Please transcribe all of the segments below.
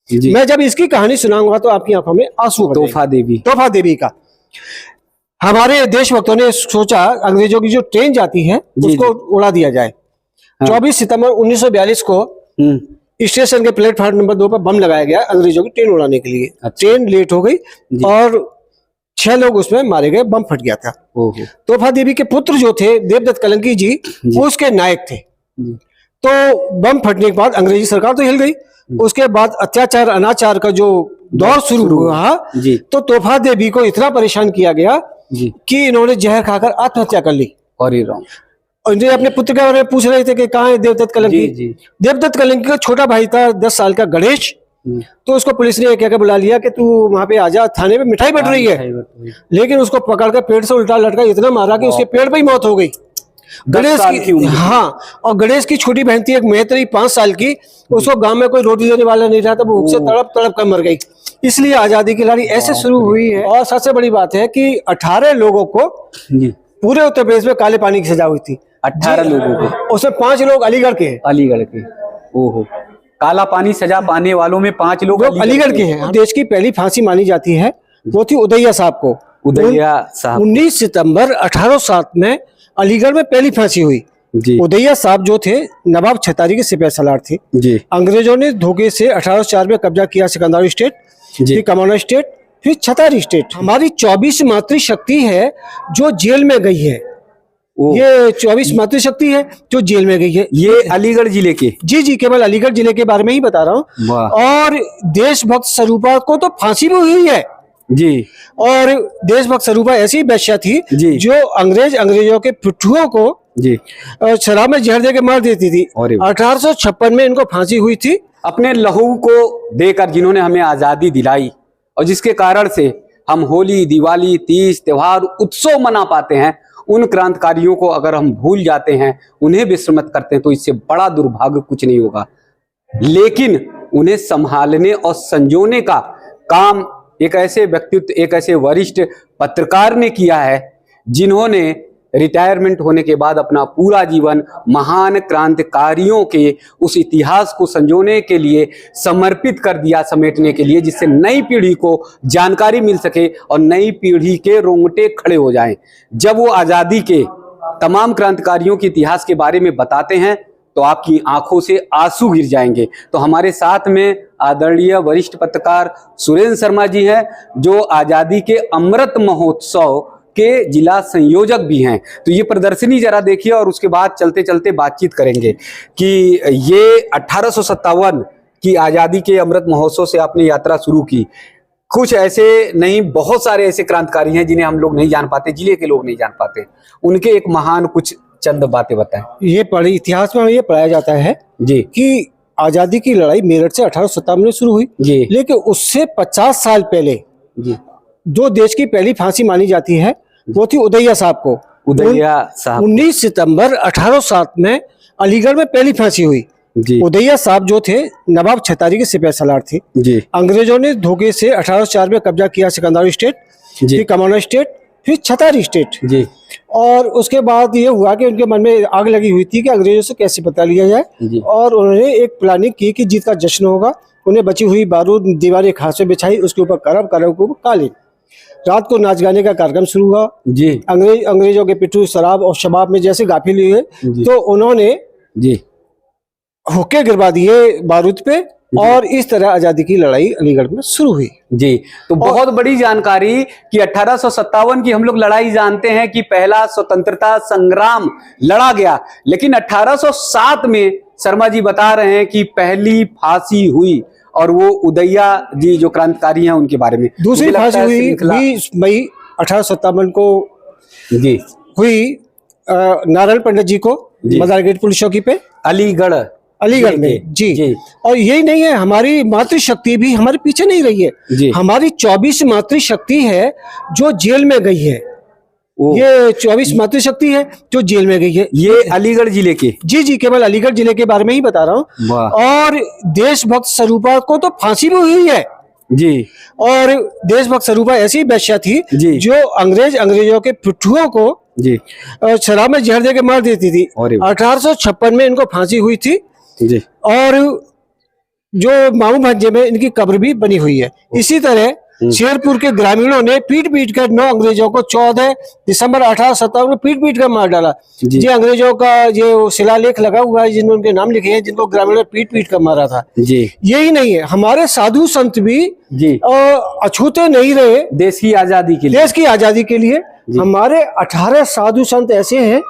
मैं जब इसकी कहानी सुनाऊंगा तो आपकी आंखों में आंसू आ जाएंगे। तोहफा देवी का हमारे देशभक्तों ने सोचा अंग्रेजों की जो ट्रेन जाती है उसको उड़ा दिया जाए। 24 सितंबर 1942 को स्टेशन के प्लेटफार्म नंबर 2 पर बम लगाया गया अंग्रेजों की ट्रेन उड़ाने के लिए। ट्रेन लेट हो गई और 6 लोग उसमें मारे गए, बम फट गया था। तोहफा देवी के पुत्र जो थे देवदत्त कलंकी जी वो उसके नायक थे। तो बम फटने के बाद अंग्रेजी सरकार तो हिल गई। उसके बाद अत्याचार अनाचार का जो दौर शुरू हुआ तो तोहफा देवी को इतना परेशान किया गया कि इन्होंने जहर खाकर आत्महत्या कर ली। और इन्हें अपने पुत्र के बारे में पूछ रहे थे कि कहाँ है देवदत्त कलंकी। देवदत्त कलंकी का छोटा भाई था 10 साल का गणेश। तो उसको पुलिस ने कहकर बुला लिया कि तू वहां पे आजा, थाने पे मिठाई बट रही है। लेकिन उसको पकड़कर पेड़ से उल्टा लटका इतना मारा कि उसके पेड़ पे ही मौत हो गई। गणेश की और गणेश की छोटी बहन थी एक मैत्री 5 साल की। उसको गांव में कोई रोटी देने वाला नहीं रहा था, वो भूख से तड़प तड़प कर मर गई। इसलिए आजादी की लड़ाई ऐसे शुरू हुई है। और सबसे बड़ी बात है कि 18 लोगों को पूरे उत्तर प्रदेश में काले पानी की सजा हुई थी। 18 लोगों को, उसमें 5 लोग अलीगढ़ के हैं। अलीगढ़ के, ओहो, काला पानी सजा पाने वालों में 5 लोग अलीगढ़ के हैं। देश की पहली फांसी मानी जाती है वो थी उदैया साहब को। उदैया साहब 19 सितंबर 1807 में अलीगढ़ में पहली फांसी हुई। उदैया साहब जो थे नवाब छतारी के सिपह सलार थे। अंग्रेजों ने धोखे से 1804 में कब्जा किया सिकंदर स्टेट, फिर कमाना स्टेट, फिर छतारी स्टेट। हमारी 24 मातृशक्ति है जो जेल में गई है। ये 24 मातृशक्ति है जो जेल में गई है। ये अलीगढ़ जिले के, जी केवल अलीगढ़ जिले के बारे में ही बता रहा हूँ। और देशभक्त स्वरूपा को तो फांसी भी हुई है जी। और देशभक्त स्वरूपा ऐसी वेश्या थी जो अंग्रेजों के पिट्ठुओं को शराब में जहर देकर मार देती थी। 1856 में इनको फांसी हुई थी। अपने लहू को देकर जिन्होंने हमें आजादी दिलाई और जिसके कारण से हम होली, दिवाली, तीज, त्योहार, उत्सव मना पाते हैं, उन क्रांतिकारियों को अगर हम भूल जाते हैं, उन्हें विस्मृत करते हैं तो इससे बड़ा दुर्भाग्य कुछ नहीं होगा। लेकिन उन्हें संभालने और संजोने का काम एक ऐसे व्यक्तित्व, एक ऐसे वरिष्ठ पत्रकार ने किया है जिन्होंने रिटायरमेंट होने के बाद अपना पूरा जीवन महान क्रांतिकारियों के उस इतिहास को संजोने के लिए समर्पित कर दिया, समेटने के लिए, जिससे नई पीढ़ी को जानकारी मिल सके और नई पीढ़ी के रोंगटे खड़े हो जाएं। जब वो आज़ादी के तमाम क्रांतिकारियों के इतिहास के बारे में बताते हैं तो आपकी आंखों से आंसू गिर जाएंगे। तो हमारे साथ में आदरणीय वरिष्ठ पत्रकार सुरेंद्र शर्मा जी हैं जो आज़ादी के अमृत महोत्सव के जिला संयोजक भी हैं। तो ये प्रदर्शनी जरा देखिए और उसके बाद चलते चलते बातचीत करेंगे कि ये 1857 की आज़ादी के अमृत महोत्सव से आपने यात्रा शुरू की। कुछ ऐसे नहीं, बहुत सारे ऐसे क्रांतिकारी हैं जिन्हें हम लोग नहीं जान पाते, जिले के लोग नहीं जान पाते। उनके एक महान कुछ चंद बातें बताएं। ये पढ़े इतिहास में ये पढ़ाया जाता है जी कि आजादी की लड़ाई मेरठ से 1857 में शुरू हुई जी। लेकिन उससे 50 साल पहले जी जो देश की पहली फांसी मानी जाती है वो थी उदैया साहब को। उदैया साहब 19 सितंबर 1807 में अलीगढ़ में पहली फांसी हुई जी। उदैया साहब जो थे नवाब छतारी के सिपह सलार थे जी। अंग्रेजों ने धोखे से 1804 में कब्जा किया सिकंदर स्टेट, फिर कमाना स्टेट, फिर छतारी स्टेट जी। और उसके बाद ये हुआ कि उनके मन में आग लगी हुई थी कि अंग्रेजों से कैसे पता लिया जाए और उन्होंने एक प्लानिंग की कि जीत का जश्न होगा। उन्हें बची हुई बारूद दीवारें घास में बिछाई, उसके ऊपर करब को काली। रात को नाच गाने का कार्यक्रम शुरू हुआ जी। अंग्रेजों के पिट्ठू शराब और शबाब में जैसे गाफिल हुए तो उन्होंने जी हुक्के गिरवा दिए बारूद पे और इस तरह आजादी की लड़ाई अलीगढ़ में शुरू हुई जी। तो बहुत बड़ी जानकारी कि 1857 की हम लोग लड़ाई जानते हैं कि पहला स्वतंत्रता संग्राम लड़ा गया, लेकिन 1807 में शर्मा जी बता रहे हैं कि पहली फांसी हुई और वो उदैया जी जो क्रांतिकारी हैं उनके बारे में। दूसरी फांसी हुई 20 मई 1857 को जी हुई नारायण पंडित जी को मदार गेट पुलिस चौकी पे अलीगढ़ में जी। और यही नहीं है, हमारी मातृशक्ति भी हमारे पीछे नहीं रही है। हमारी 24 मातृशक्ति है जो जेल में गई है। ये 24 मातृशक्ति है जो जेल में गई है। ये अलीगढ़ जिले के जी केवल अलीगढ़ जिले के बारे में ही बता रहा हूँ। और देशभक्त स्वरूपा को तो फांसी भी हुई है जी। और देशभक्त स्वरूपा ऐसी वेश्या थी जो अंग्रेजों के पिट्ठुओं को जी शराब में जहर देकर मार देती थी। 1856 में इनको फांसी हुई थी जी। और जो मामू भांजे में इनकी कब्र भी बनी हुई है। इसी तरह शेरपुर के ग्रामीणों ने पीट कर 9 अंग्रेजों को 14 दिसंबर 1857 में पीट कर मार डाला। ये अंग्रेजों का ये शिलालेख लगा हुआ है जिन्होंने उनके नाम लिखे हैं, जिनको ग्रामीणों ने पीट कर मारा था। जी यही नहीं है, हमारे साधु संत भी अछूते नहीं रहे देश की आजादी के लिए। हमारे 18 साधु संत ऐसे हैं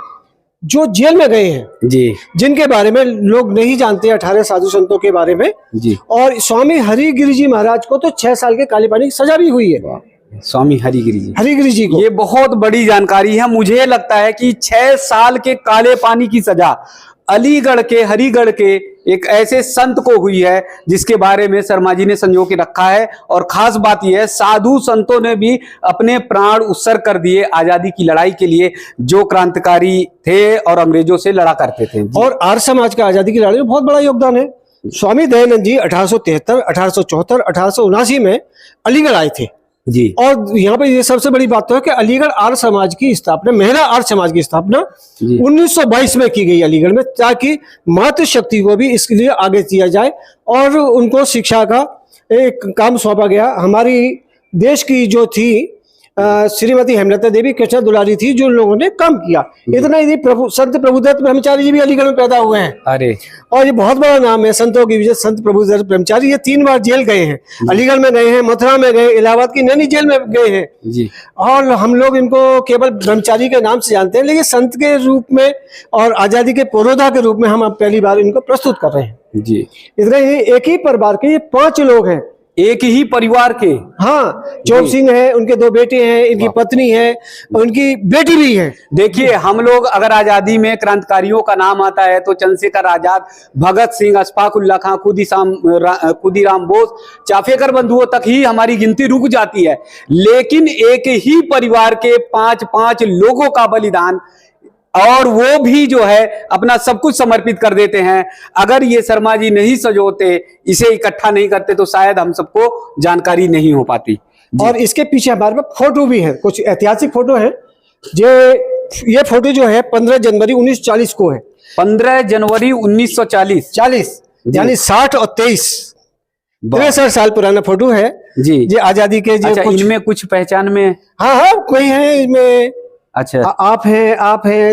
जो जेल में गए हैं जी, जिनके बारे में लोग नहीं जानते, 18 साधु संतों के बारे में जी। और स्वामी हरिगिरि जी महाराज को तो 6 साल के काले पानी की सजा भी हुई है। स्वामी हरिगिरि जी को ये बहुत बड़ी जानकारी है। मुझे लगता है कि 6 साल के काले पानी की सजा अलीगढ़ के हरिगढ़ के एक ऐसे संत को हुई है जिसके बारे में शर्मा जी ने संजो के रखा है। और खास बात यह है, साधु संतों ने भी अपने प्राण उत्सर्ग कर दिए आजादी की लड़ाई के लिए, जो क्रांतिकारी थे और अंग्रेजों से लड़ा करते थे। और आर्य समाज का आजादी की लड़ाई में बहुत बड़ा योगदान है। स्वामी दयानंद जी 1873, 1874, 1879 में अलीगढ़ आए थे जी। और यहाँ पे ये सबसे बड़ी बात तो है कि अलीगढ़ आर्य समाज की स्थापना, महिला आर्य समाज की स्थापना 1922 में की गई अलीगढ़ में, ताकि मातृशक्ति को भी इसके लिए आगे किया जाए और उनको शिक्षा का एक काम सौंपा गया। हमारी देश की जो थी श्रीमती हेमलता देवी कृष्णा दुलारी थी, जो लोगों ने काम किया। इतना ही संत प्रभुदत्त ब्रह्मचारी जी भी अलीगढ़ में पैदा हुए हैं। अरे और ये बहुत बड़ा नाम है संतों की विजय। संत प्रभुदत्त ब्रह्मचारी ये 3 बार जेल गए हैं, अलीगढ़ में गए हैं, मथुरा में गए, इलाहाबाद की नैनी जेल में गए हैं जी। और हम लोग इनको केवल ब्रह्मचारी के नाम से जानते हैं, लेकिन संत के रूप में और आजादी के पुरोधा के रूप में हम पहली बार इनको प्रस्तुत कर रहे हैं जी। इतना ही, एक ही परिवार के ये 5 लोग हैं, एक ही परिवार के। हाँ, चोप सिंह है, उनके 2 बेटे हैं, इनकी पत्नी है और उनकी बेटी भी है। देखिए, हम लोग अगर आजादी में क्रांतिकारियों का नाम आता है तो चंद्रशेखर आजाद, भगत सिंह, अशफाक उल्लाह खां, खुदीराम बोस, चाफेकर बंधुओं तक ही हमारी गिनती रुक जाती है। लेकिन एक ही परिवार के 5 लोगों का बलिदान, और वो भी जो है अपना सब कुछ समर्पित कर देते हैं। अगर ये शर्मा जी नहीं सजोते, इसे इकट्ठा नहीं करते, तो शायद हम सबको जानकारी नहीं हो पाती। और इसके पीछे हमारे पास फोटो भी है, कुछ ऐतिहासिक फोटो है। ये फोटो जो है 15 जनवरी 1940 को है। 15 जनवरी 1940 यानी 60 और 23 63 साल पुराना फोटो है जी। ये आजादी के अच्छा, इनमें कुछ पहचान में? हाँ, कोई है इसमें। अच्छा, आप हैं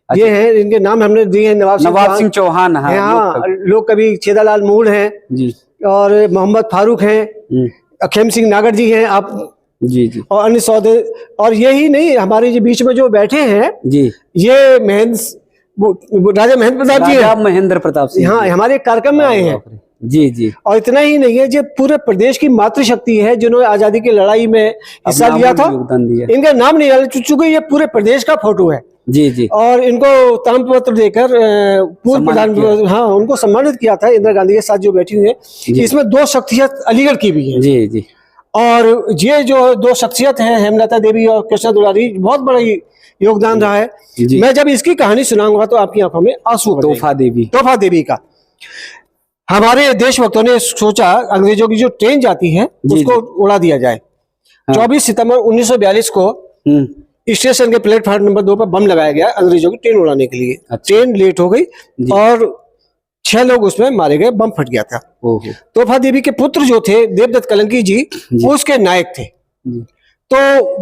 ये है, इनके नाम हमने दिए हैं। नवाब सिंह चौहान। हाँ, लोग कभी छेदालाल मूल हैं जी, और मोहम्मद फारूक हैं, अखेम सिंह नागर जी हैं आप जी जी, और अन्य सौदे। और यही नहीं, हमारे जो बीच में जो बैठे हैं जी, ये राजा महेंद्र प्रताप सिंह, हाँ, हमारे कार्यक्रम में आए हैं जी जी। और इतना ही नहीं है, ये पूरे प्रदेश की मातृशक्ति है जिन्होंने आजादी की लड़ाई में हिस्सा लिया था। इनका नाम नहीं डाला, चूंकि ये पूरे प्रदेश का फोटो है जी जी। और इनको ताम्रपत्र देकर पूर्व प्रधानमंत्री, हाँ, उनको सम्मानित किया था इंदिरा गांधी के साथ जो बैठी हुई है। इसमें 2 शख्सियत अलीगढ़ की भी है जी जी। और ये जो 2 शख्सियत है, हेमलता देवी और कृष्णा दुलारी, बहुत बड़ा योगदान रहा है। मैं जब इसकी कहानी सुनाऊंगा तो आपकी आंखों में आंसू। तोहफा देवी का हमारे देशभक्तों ने सोचा अंग्रेजों की जो ट्रेन जाती है उसको उड़ा दिया जाए। 24 सितंबर 1942 को स्टेशन के प्लेटफार्म नंबर 2 पर बम लगाया गया अंग्रेजों की ट्रेन उड़ाने के लिए। ट्रेन लेट हो गई और 6 लोग उसमें मारे गए, बम फट गया था। तोहफा देवी के पुत्र जो थे देवदत्त कलंकी जी, उसके नायक थे। तो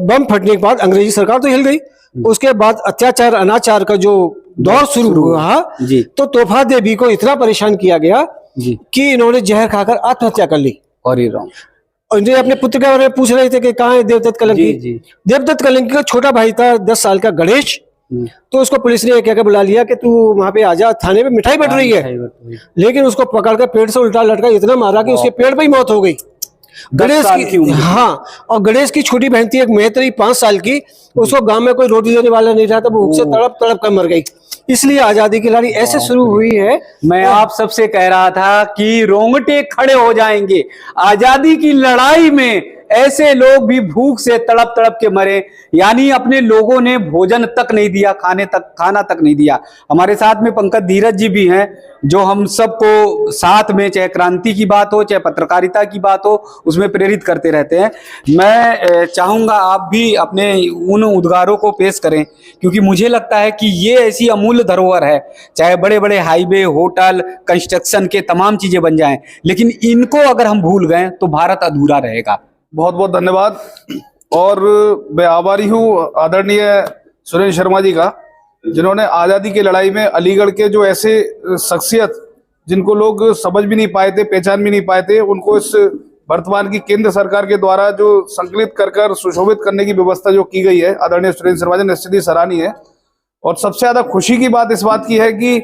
बम फटने के बाद अंग्रेजी सरकार तो हिल गई। उसके बाद अत्याचार अनाचार का जो दौर शुरू हुआ, तो तोहफा देवी को इतना परेशान किया गया कि इन्होंने जहर खाकर आत्महत्या कर ली। और ये अपने पुत्र के बारे में पूछ रहे थे कि कहाँ है देवदत्त कलंकी। देवदत्त कलंकी का छोटा भाई था 10 साल का गणेश। तो उसको पुलिस ने क्या बुला लिया कि तू वहां पे आजा, थाने पे मिठाई बट रही है। लेकिन उसको पकड़कर पेड़ से उल्टा लटका, इतना मारा कि उसके पेड़ पे ही मौत हो गई। गणेश की, हाँ, और गणेश की छोटी बहन थी एक मैत्री 5 साल की, उसको गांव में कोई रोटी देने वाला नहीं था, तो वो भूख से तड़प कर मर गई। इसलिए आजादी की लड़ाई ऐसे शुरू हुई है। मैं आप सबसे कह रहा था कि रोंगटे खड़े हो जाएंगे। आजादी की लड़ाई में ऐसे लोग भी भूख से तड़प तड़प के मरे, यानी अपने लोगों ने भोजन तक नहीं दिया, खाना तक नहीं दिया। हमारे साथ में पंकज धीरज जी भी हैं, जो हम सबको साथ में, चाहे क्रांति की बात हो, चाहे पत्रकारिता की बात हो, उसमें प्रेरित करते रहते हैं। मैं चाहूंगा आप भी अपने उन उद्गारों को पेश करें, क्योंकि मुझे लगता है कि ये ऐसी अमूल्य धरोहर है। चाहे बड़े बड़े हाईवे, होटल, कंस्ट्रक्शन के तमाम चीजें बन जाएं, लेकिन इनको अगर हम भूल गए तो भारत अधूरा रहेगा। बहुत बहुत धन्यवाद। और मैं आभारी हूँ आदरणीय सुरेंद्र शर्मा जी का, जिन्होंने आज़ादी की लड़ाई में अलीगढ़ के जो ऐसे शख्सियत जिनको लोग समझ भी नहीं पाए थे, पहचान भी नहीं पाए थे, उनको इस वर्तमान की केंद्र सरकार के द्वारा जो संकलित कर सुशोभित करने की व्यवस्था जो की गई है, आदरणीय सुरेंद्र शर्मा जी, निश्चित ही सराहनीय है। और सबसे ज्यादा खुशी की बात इस बात की है कि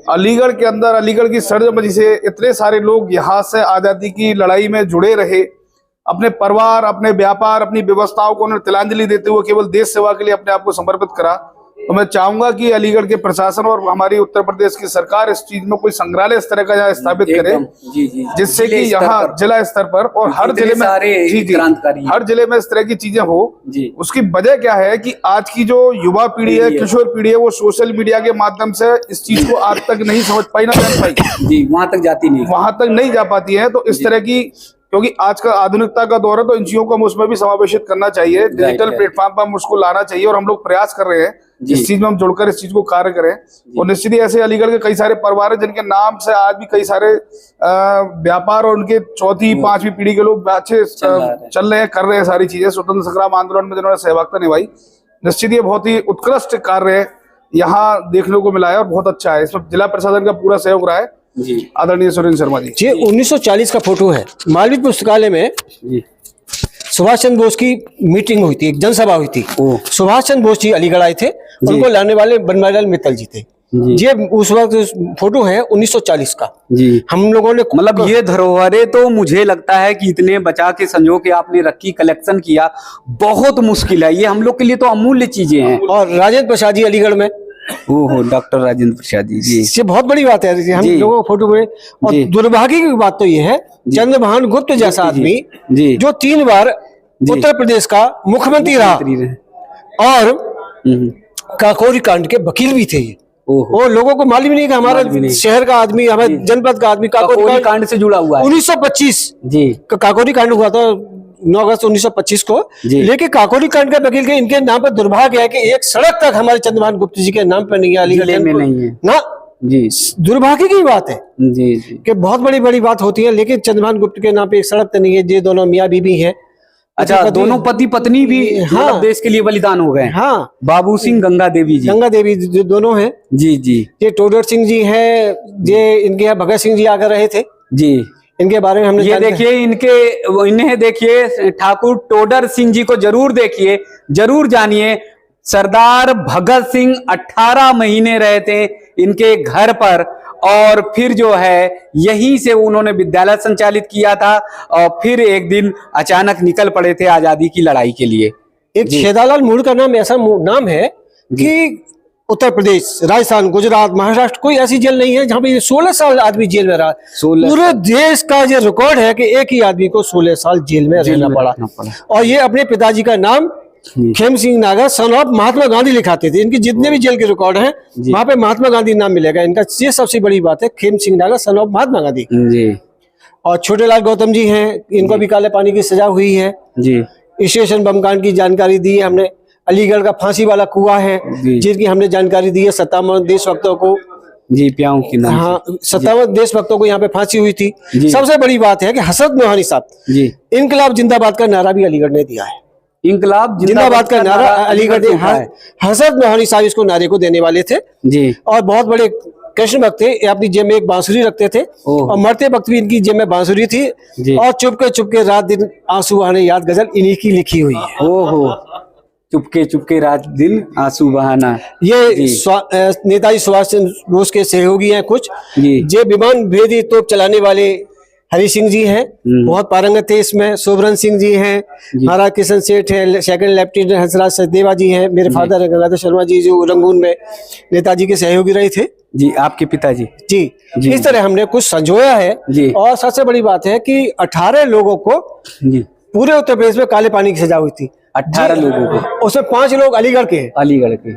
अलीगढ़ के अंदर, अलीगढ़ की सड़क से इतने सारे लोग यहाँ से आज़ादी की लड़ाई में जुड़े रहे, अपने परिवार, अपने व्यापार, अपनी व्यवस्थाओं को उन्होंने तिलांजलि देते हुए केवल देश सेवा के लिए अपने आप को समर्पित करा। तो मैं चाहूंगा कि अलीगढ़ के प्रशासन और हमारी उत्तर प्रदेश की सरकार इस चीज में कोई संग्रहालय इस तरह का यहाँ स्थापित करे, जिससे कि यहाँ जिला स्तर पर और हर जिले में हर जिले में इस तरह की चीजें हो। उसकी वजह क्या है कि आज की जो युवा पीढ़ी है, किशोर पीढ़ी है, वो सोशल मीडिया के माध्यम से इस चीज को आज तक नहीं समझ पाई, ना जान पाई, वहां तक जाती नहीं, वहां तक नहीं जा पाती है। तो इस तरह की, क्योंकि आज का आधुनिकता का दौर है, तो इन चीजों को हम उसमें भी समावेशित करना चाहिए, डिजिटल प्लेटफॉर्म पर हम उसको लाना चाहिए। और हम लोग प्रयास कर रहे हैं इस चीज में हम जुड़कर इस चीज को कार्य करें। और निश्चित ही ऐसे अलीगढ़ के कई सारे परिवार हैं जिनके नाम से आज भी कई सारे व्यापार और उनके चौथी पांचवी पीढ़ी के लोग अच्छे चल रहे हैं, कर रहे हैं सारी चीजें। स्वतंत्र संग्राम आंदोलन में जिन्होंने सहभागिता निभाई, निश्चित ये बहुत ही उत्कृष्ट कार्य यहाँ देखने को मिला है और बहुत अच्छा है। इसमें जिला प्रशासन का पूरा सहयोग रहा है जी, आदरणीय सुरेंद्र शर्मा जी। ये 1940 का फोटो है। मालवीय पुस्तकालय में सुभाष चंद्र बोस की मीटिंग हुई थी, एक जनसभा हुई थी। सुभाष चंद्र बोस जी अलीगढ़ आए थे, उनको लाने वाले बनवारीलाल मित्तल जी थे। ये उस वक्त फोटो है 1940 का जी। हम लोगों ने, मतलब ये धरोहरें तो मुझे लगता है कि इतने बचा के संजो के आपने रखी, कलेक्शन किया, बहुत मुश्किल है। ये हम लोग के लिए तो अमूल्य चीजें हैं। और राजेंद्र प्रसाद जी अलीगढ़ में, ओहो, डॉक्टर राजेंद्र प्रसाद जी, ये बहुत बड़ी बात है हम लोगों को फोटो में। और दुर्भाग्य की बात तो ये है, चंद्रभान गुप्त जैसा आदमी जो 3 बार उत्तर प्रदेश का मुख्यमंत्री रहा और काकोरी कांड के वकील भी थे, वो लोगों को मालूम नहीं कि हमारा शहर का आदमी, हमारे जनपद का आदमी काकोरी कांड से जुड़ा हुआ है। 1925 जी काकोरी कांड हुआ था, 9 अगस्त 1925 को। लेकिन काकोरी कांड के वकील के इनके नाम पर दुर्भाग्य है कि एक सड़क तक हमारे चंद्रभान गुप्त जी के नाम पर नहीं है, अलीगढ़ में नहीं है ना जी। दुर्भाग्य की बात है जी कि बहुत बड़ी बड़ी बात होती है, लेकिन चंद्रभान गुप्त के नाम पे एक सड़क तो नहीं है। ये दोनों मियाँ बीबी है। अच्छा, दोनों पति पत्नी भी हाँ, देश के लिए बलिदान हो गए। हाँ, बाबू सिंह, गंगा देवी जी, गंगा देवी जो दोनों हैं जी जी। ये टोडर सिंह जी है, ये इनके यहाँ भगत सिंह जी आकर रहे थे जी। इनके बारे में हमने ये देखिए, इन्हें देखिए, ठाकुर टोडर सिंह जी को जरूर देखिए, जरूर जानिए। सरदार भगत सिंह 18 महीने रहे थे इनके घर पर, और फिर जो है यहीं से उन्होंने विद्यालय संचालित किया था, और फिर एक दिन अचानक निकल पड़े थे आजादी की लड़ाई के लिए। एक छेदालाल मूड का नाम ऐसा नाम है कि उत्तर प्रदेश, राजस्थान, गुजरात, महाराष्ट्र कोई ऐसी जेल नहीं है जहां पे 16 साल आदमी जेल में रहा। पूरे देश का ये रिकॉर्ड है कि एक ही आदमी को 16 साल जेल में रहना पड़ा। और ये अपने पिताजी का नाम खेम सिंह नागर सन ऑफ महात्मा गांधी लिखाते थे। इनके जितने भी जेल के रिकॉर्ड हैं वहां पे महात्मा गांधी नाम मिलेगा इनका। ये सबसे बड़ी बात है, खेम सिंह नागर सन ऑफ महात्मा गांधी जी। और छोटेलाल गौतम जी हैं, इनको भी काले पानी की सजा हुई है जी। स्टेशन बम कांड की जानकारी दी है हमने। अलीगढ़ का फांसी वाला कुआं है जिसकी हमने जानकारी दी है 57 देशभक्तों को जी, प्याऊ की नाम। हाँ, 57 देशभक्तों को यहाँ पे फांसी हुई थी। सबसे बड़ी बात है कि हसरत मोहानी साहब जी, इनकलाब जिंदाबाद का नारा भी अलीगढ़ ने दिया है। इनकलाब जिंदाबाद का नारा अलीगढ़ ने, हसरत मोहानी साहब इसको नारे को देने वाले थे जी। और बहुत बड़े कृष्ण भक्त थे, अपनी जेब में एक बांसुरी रखते थे और मरते वक्त भी इनकी जेब में बांसुरी थी। और चुपके चुपके रात दिन आंसू बहाने याद गजल इन्हीं की लिखी हुई है। ओहो, चुपके चुपके रात दिन आंसू बहाना। ये नेताजी सुभाष चंद्र बोस के सहयोगी हैं कुछ। ये विमान भेदी तोप चलाने वाले हरि सिंह जी हैं, बहुत पारंगत थे इसमें। सोबरन सिंह जी हैं, महाराज किशन सेठ है, सेकंड लेफ्टिनेंट हंसराज सचदेवा जी हैं, मेरे फादर है गंगाधर शर्मा जी जो रंगून में नेताजी के सहयोगी रहे थे जी। आपके पिताजी जी, इस तरह हमने कुछ संजोया है। और सबसे बड़ी बात है कि 18 लोगों को पूरे उत्तर प्रदेश में काले पानी की सजा हुई थी 18 लोगों को, उसमें 5 लोग अलीगढ़ के हैं। अलीगढ़ के।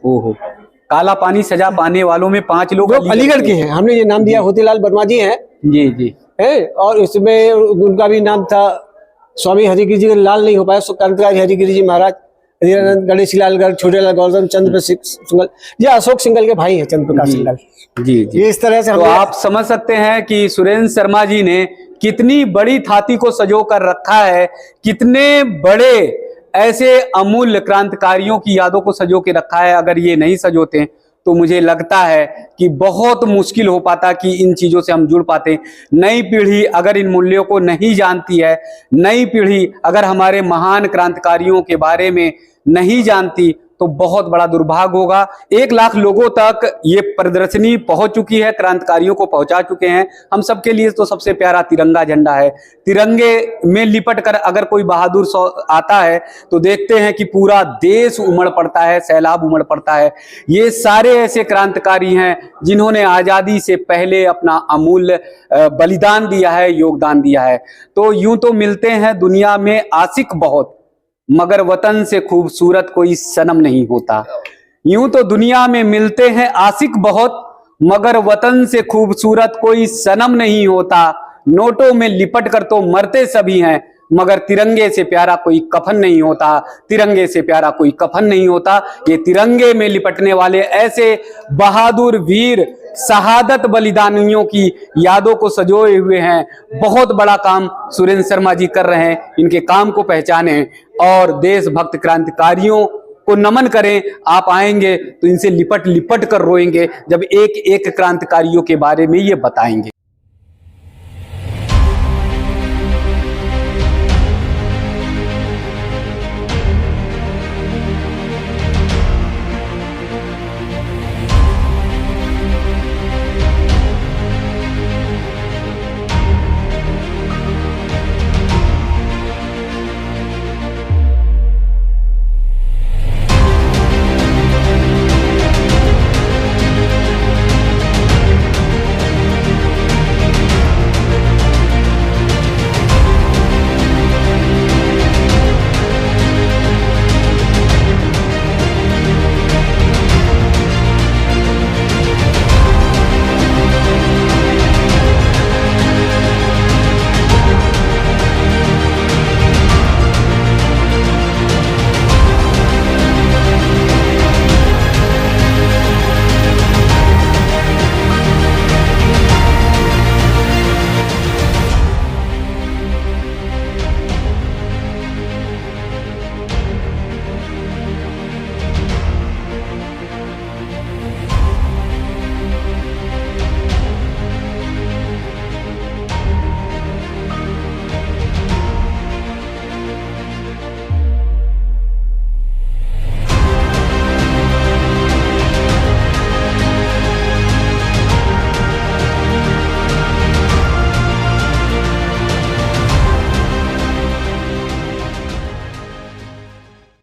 ओहो, काला पानी सजा पाने वालों में 5 लोग अलीगढ़ के हैं। हमने ये नाम दिया, होतीलाल वर्मा जी हैं। जी जी है, और इसमें उनका भी नाम था स्वामी हरिगिरी जी, लाल नहीं हो पाया, क्रांतिकारी हरिगिरी जी महाराज, हरियानंद, गणेश लाल गर्ग, छोटे लाल गौतम, चंद्र सिंगल, ये अशोक सिंघल के भाई हैं, चंद्र प्रकाश सिंघल। जी जी। ये इस तरह से तो आप समझ सकते हैं कि सुरेंद्र शर्मा जी ने कितनी बड़ी थाती को सजो कर रखा है, कितने बड़े ऐसे अमूल्य क्रांतिकारियों की यादों को सजो के रखा है। अगर ये नहीं सजोते तो मुझे लगता है कि बहुत मुश्किल हो पाता कि इन चीजों से हम जुड़ पाते। नई पीढ़ी अगर इन मूल्यों को नहीं जानती है, नई पीढ़ी अगर हमारे महान क्रांतिकारियों के बारे में नहीं जानती, तो बहुत बड़ा दुर्भाग्य होगा। 1 लाख लोगों तक ये प्रदर्शनी पहुंच चुकी है, क्रांतिकारियों को पहुंचा चुके हैं। हम सबके लिए तो सबसे प्यारा तिरंगा झंडा है। तिरंगे में लिपट कर अगर कोई बहादुर आता है तो देखते हैं कि पूरा देश उमड़ पड़ता है, सैलाब उमड़ पड़ता है। ये सारे ऐसे क्रांतिकारी हैं जिन्होंने आजादी से पहले अपना अमूल्य बलिदान दिया है, योगदान दिया है। तो यूं तो मिलते हैं दुनिया में आशिक बहुत, मगर वतन से खूबसूरत कोई सनम नहीं होता। यूं तो दुनिया में मिलते हैं आशिक बहुत, मगर वतन से खूबसूरत कोई सनम नहीं होता। नोटों में लिपट कर तो मरते सभी हैं, मगर तिरंगे से प्यारा कोई कफन नहीं होता। तिरंगे से प्यारा कोई कफन नहीं होता। ये तिरंगे में लिपटने वाले ऐसे बहादुर वीर शहादत बलिदानियों की यादों को सजोए हुए हैं। बहुत बड़ा काम सुरेंद्र शर्मा जी कर रहे हैं। इनके काम को पहचानें और देशभक्त क्रांतिकारियों को नमन करें। आप आएंगे तो इनसे लिपट लिपट कर रोएंगे जब एक एक क्रांतिकारियों के बारे में ये बताएंगे।